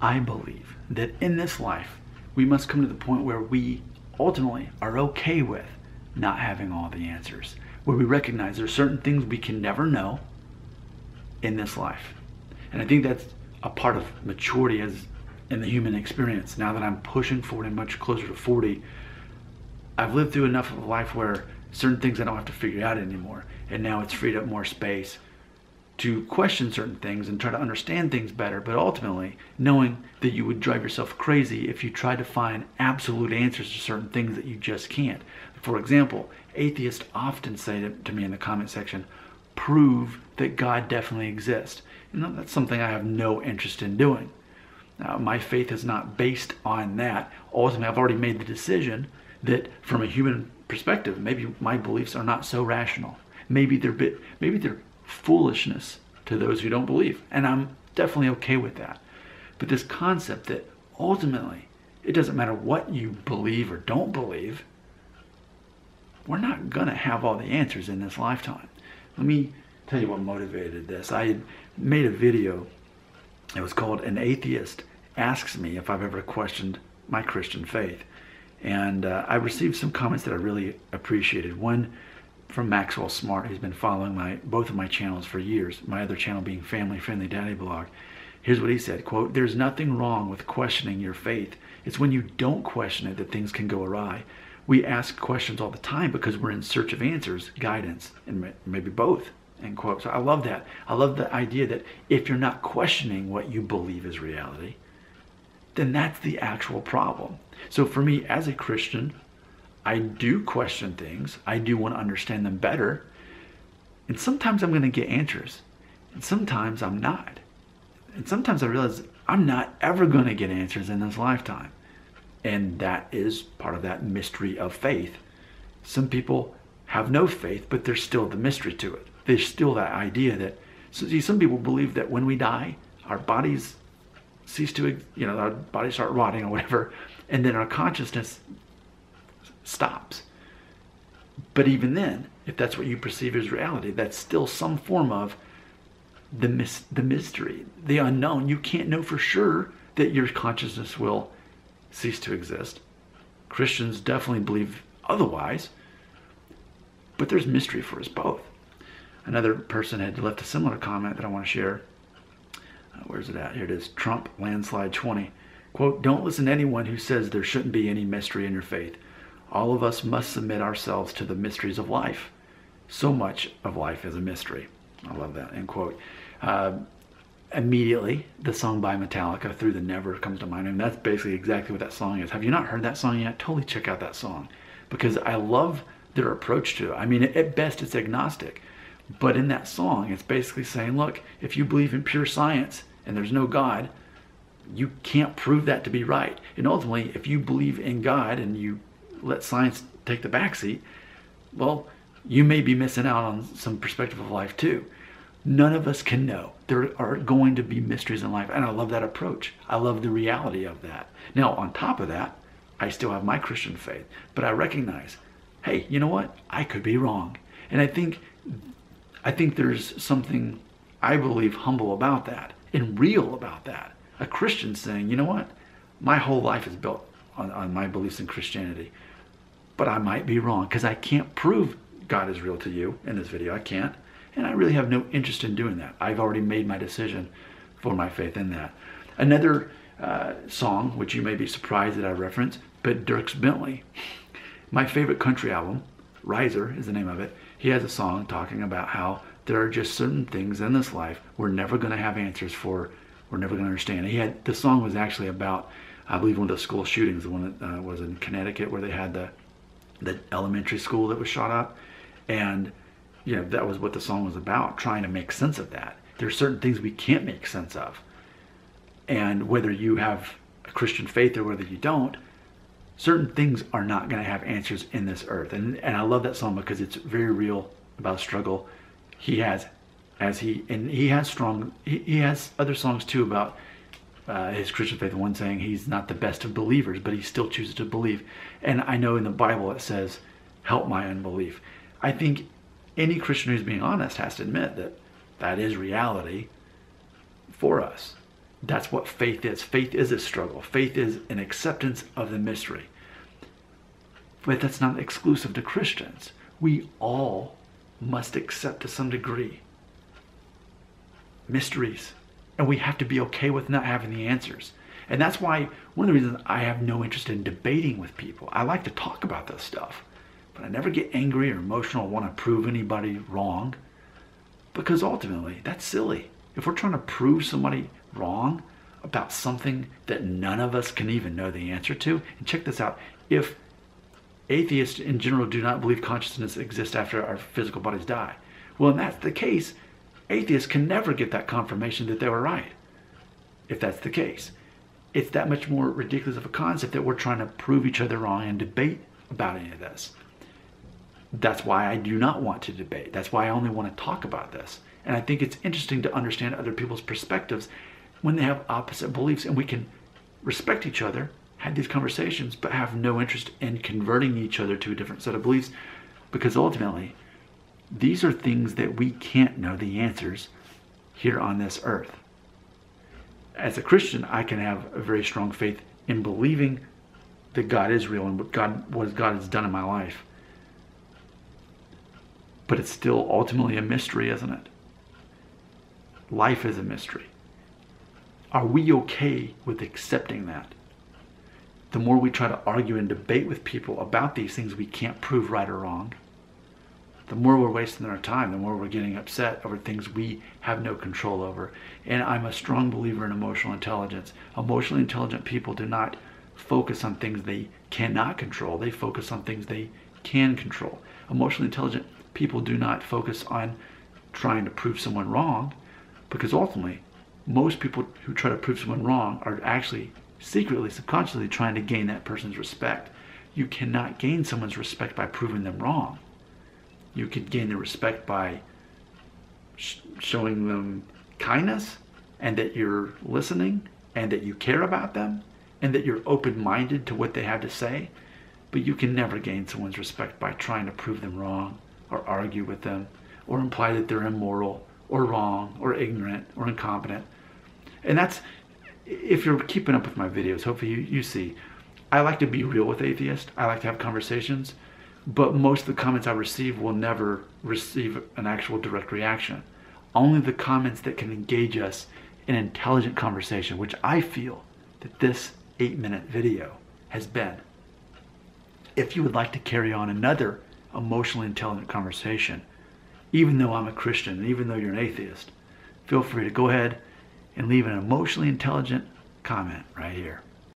I believe that in this life, we must come to the point where we ultimately are okay with not having all the answers, where we recognize there are certain things we can never know in this life. And I think that's a part of maturity as in the human experience. Now that I'm pushing 40, much closer to 40, I've lived through enough of a life where certain things I don't have to figure out anymore. And now it's freed up more space to question certain things and try to understand things better, but ultimately knowing that you would drive yourself crazy if you tried to find absolute answers to certain things that you just can't. For example, atheists often say to me in the comment section, prove that God definitely exists. And that's something I have no interest in doing. Now, my faith is not based on that. Ultimately, I've already made the decision that from a human perspective, maybe my beliefs are not so rational. Maybe they're foolishness to those who don't believe. And I'm definitely okay with that. But this concept that ultimately it doesn't matter what you believe or don't believe, we're not going to have all the answers in this lifetime. Let me tell you what motivated this. I had made a video. It was called An Atheist Asks Me If I've Ever Questioned My Christian Faith. And I received some comments that I really appreciated. One from Maxwell Smart, who's been following both of my channels for years, my other channel being Family Friendly Daddy Blog. Here's what he said, quote, "There's nothing wrong with questioning your faith. It's when you don't question it that things can go awry. We ask questions all the time because we're in search of answers, guidance, and maybe both." End quote. So I love that. I love the idea that if you're not questioning what you believe is reality, then that's the actual problem. So for me as a Christian, I do question things. I do want to understand them better. And sometimes I'm going to get answers. And sometimes I'm not. And sometimes I realize I'm not ever going to get answers in this lifetime. And that is part of that mystery of faith. Some people have no faith, but there's still the mystery to it. There's still that idea that, so see, some people believe that when we die, our bodies cease to, our bodies start rotting or whatever, and then our consciousness stops. But even then, if that's what you perceive as reality, that's still some form of the mystery, the unknown. You can't know for sure that your consciousness will cease to exist. Christians definitely believe otherwise, but there's mystery for us both. Another person had left a similar comment that I want to share. Where's it at? Here it is. Trump Landslide 20. Quote, "Don't listen to anyone who says there shouldn't be any mystery in your faith. All of us must submit ourselves to the mysteries of life. So much of life is a mystery." I love that. End quote. Immediately, the song by Metallica, Through the Never, comes to mind. And that's basically exactly what that song is. Have you not heard that song yet? Totally check out that song. Because I love their approach to it. I mean, at best, it's agnostic. But in that song, it's basically saying, look, if you believe in pure science and there's no God, you can't prove that to be right. And ultimately, if you believe in God and you let science take the backseat, well, you may be missing out on some perspective of life too. None of us can know. There are going to be mysteries in life. And I love that approach. I love the reality of that. Now, on top of that, I still have my Christian faith. But I recognize, hey, you know what? I could be wrong. And I think there's something, I believe, humble about that and real about that. A Christian saying, you know what? My whole life is built on my beliefs in Christianity. But I might be wrong because I can't prove God is real to you in this video. I can't. And I really have no interest in doing that. I've already made my decision for my faith in that. Another song, which you may be surprised that I reference, but Dierks Bentley. My favorite country album, Riser is the name of it. He has a song talking about how there are just certain things in this life we're never going to have answers for, we're never going to understand. The song was actually about, I believe, one of the school shootings, the one that was in Connecticut, where they had the elementary school that was shot up. And that was what the song was about, trying to make sense of that. There are certain things we can't make sense of. And whether you have a Christian faith or whether you don't, certain things are not going to have answers in this earth. And I love that song because it's very real about struggle. He has other songs too about his Christian faith. One saying he's not the best of believers, but he still chooses to believe. And I know in the Bible it says, "Help my unbelief." I think any Christian who's being honest has to admit that that is reality for us. That's what faith is. Faith is a struggle. Faith is an acceptance of the mystery. But that's not exclusive to Christians. We all must accept to some degree mysteries. And we have to be okay with not having the answers. And that's why one of the reasons I have no interest in debating with people. I like to talk about this stuff, but I never get angry or emotional or want to prove anybody wrong, because ultimately that's silly. If we're trying to prove somebody wrong about something that none of us can even know the answer to, and check this out, if atheists in general do not believe consciousness exists after our physical bodies die, well, and that's the case, atheists can never get that confirmation that they were right. If that's the case, it's that much more ridiculous of a concept that we're trying to prove each other wrong and debate about any of this. That's why I do not want to debate. That's why I only want to talk about this. And I think it's interesting to understand other people's perspectives when they have opposite beliefs, and we can respect each other, have these conversations, but have no interest in converting each other to a different set of beliefs, because ultimately these are things that we can't know the answers here on this earth. As a Christian, I can have a very strong faith in believing that God is real and what God has done in my life. But it's still ultimately a mystery, isn't it? Life is a mystery. Are we okay with accepting that? The more we try to argue and debate with people about these things we can't prove right or wrong, the more we're wasting our time, the more we're getting upset over things we have no control over. And I'm a strong believer in emotional intelligence. Emotionally intelligent people do not focus on things they cannot control. They focus on things they can control. Emotionally intelligent people do not focus on trying to prove someone wrong, because ultimately, most people who try to prove someone wrong are actually secretly, subconsciously trying to gain that person's respect. You cannot gain someone's respect by proving them wrong. You can gain their respect by showing them kindness, and that you're listening, and that you care about them, and that you're open-minded to what they have to say. But you can never gain someone's respect by trying to prove them wrong, or argue with them, or imply that they're immoral, or wrong, or ignorant, or incompetent. And that's, if you're keeping up with my videos, hopefully you see, I like to be real with atheists. I like to have conversations. But most of the comments I receive will never receive an actual direct reaction. Only the comments that can engage us in intelligent conversation, which I feel that this 8-minute video has been. If you would like to carry on another emotionally intelligent conversation, even though I'm a Christian, and even though you're an atheist, feel free to go ahead and leave an emotionally intelligent comment right here.